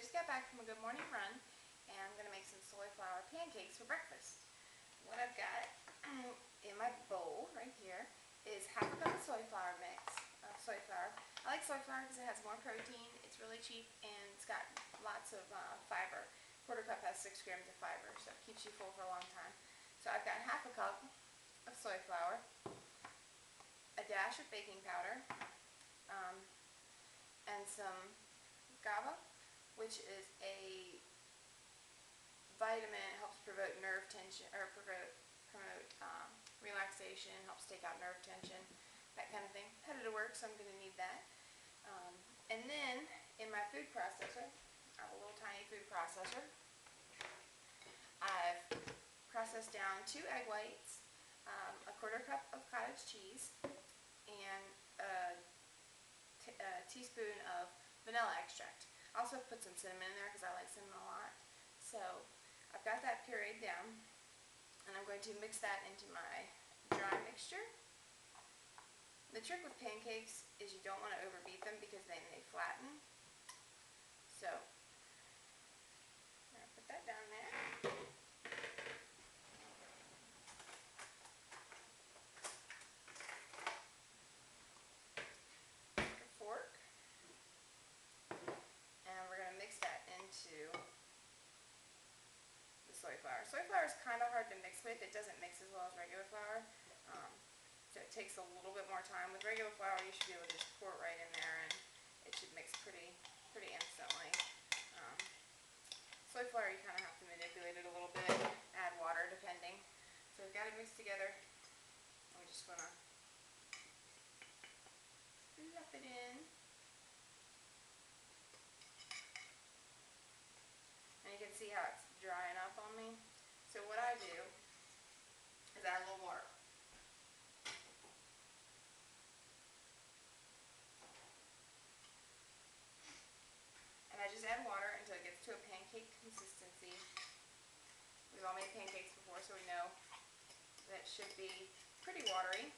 just got back from a good morning run, and I'm going to make some soy flour pancakes for breakfast. What I've got in my bowl right here is half a cup of soy flour mix. Soy flour. I like soy flour because it has more protein, it's really cheap, and it's got lots of fiber. Quarter cup has 6 grams of fiber, so it keeps you full for a long time. So I've got half a cup of soy flour, a dash of baking powder, and some GABA, which is a vitamin. It helps promote nerve tension, or promote relaxation, helps take out nerve tension, that kind of thing. Headed to work, so I'm going to need that. And then in my food processor, I have a little tiny food processor. I've processed down 2 egg whites, a quarter cup of cottage cheese, and a teaspoon of vanilla extract. I also put some cinnamon in there because I like cinnamon a lot. So I've got that pureed down, and I'm going to mix that into my dry mixture. The trick with pancakes is you don't want to overbeat them because then they flatten. So I'm going to put that down there. Take a fork, and we're going to mix that into the soy flour. Soy flour is kind of hard to mix with. It doesn't mix as well as regular flour. So it takes a little bit more time. With regular flour, you should be able to just pour it right in there, and it should mix pretty instantly. Soy flour, you kind of have to manipulate it a little bit, add water depending. So we've got it mixed together. We just want to fluff it in. And you can see how it's drying up on me. So what I do is add a little water. And I just add water until it gets to a pancake consistency. We've all made pancakes before, so we know that it should be pretty watery.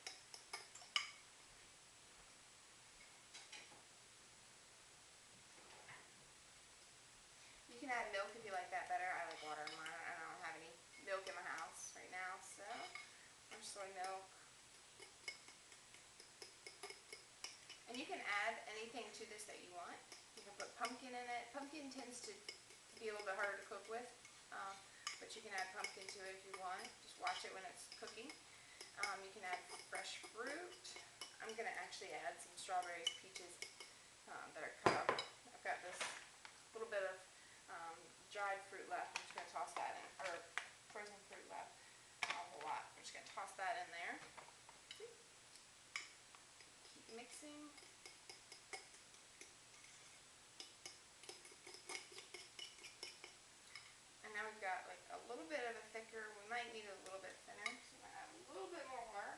You can add milk if you like that better. I like water in mine. I don't have any milk in my house right now, so or soy milk. And you can add anything to this that you want. You can put pumpkin in it. Pumpkin tends to be a little bit harder to cook with, but you can add pumpkin to it if you want. Just watch it when it's cooking. You can add fresh fruit. I'm going to actually add some strawberries, peaches that are cut up. I've got this little bit of dried fruit left. I'm just going to toss that in, or frozen fruit left. Not a whole lot. I'm just going to toss that in there. Keep mixing. And now we've got like a little bit of a thicker, we might need a little bit thinner, so I'm going to add a little bit more water.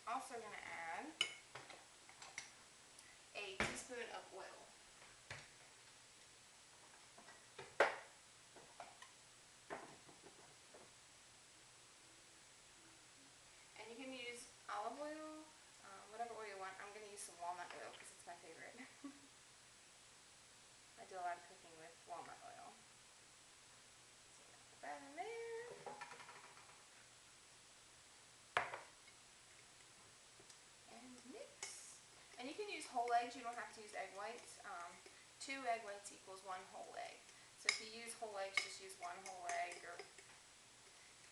I'm also going to add a teaspoon of oil. And you can use olive oil, whatever oil you want. I'm going to use some walnut oil because it's my favorite. I do a lot of cooking with walnut oil. So put that in there. And mix. And you can use whole eggs. You don't have to use egg whites. 2 egg whites equals 1 whole egg. So if you use whole eggs, just use 1 whole egg. Or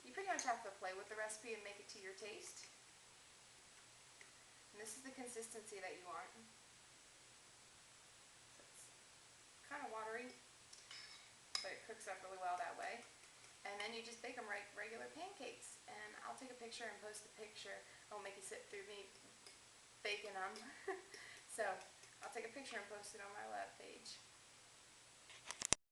you pretty much have to play with the recipe and make it to your taste. And this is the consistency that you want. So it's kind of watery, but it cooks up really well that way. And then you just bake them like regular pancakes. And I'll take a picture and post the picture. I won't make you sit through me baking them. So I'll take a picture and post it on my web page.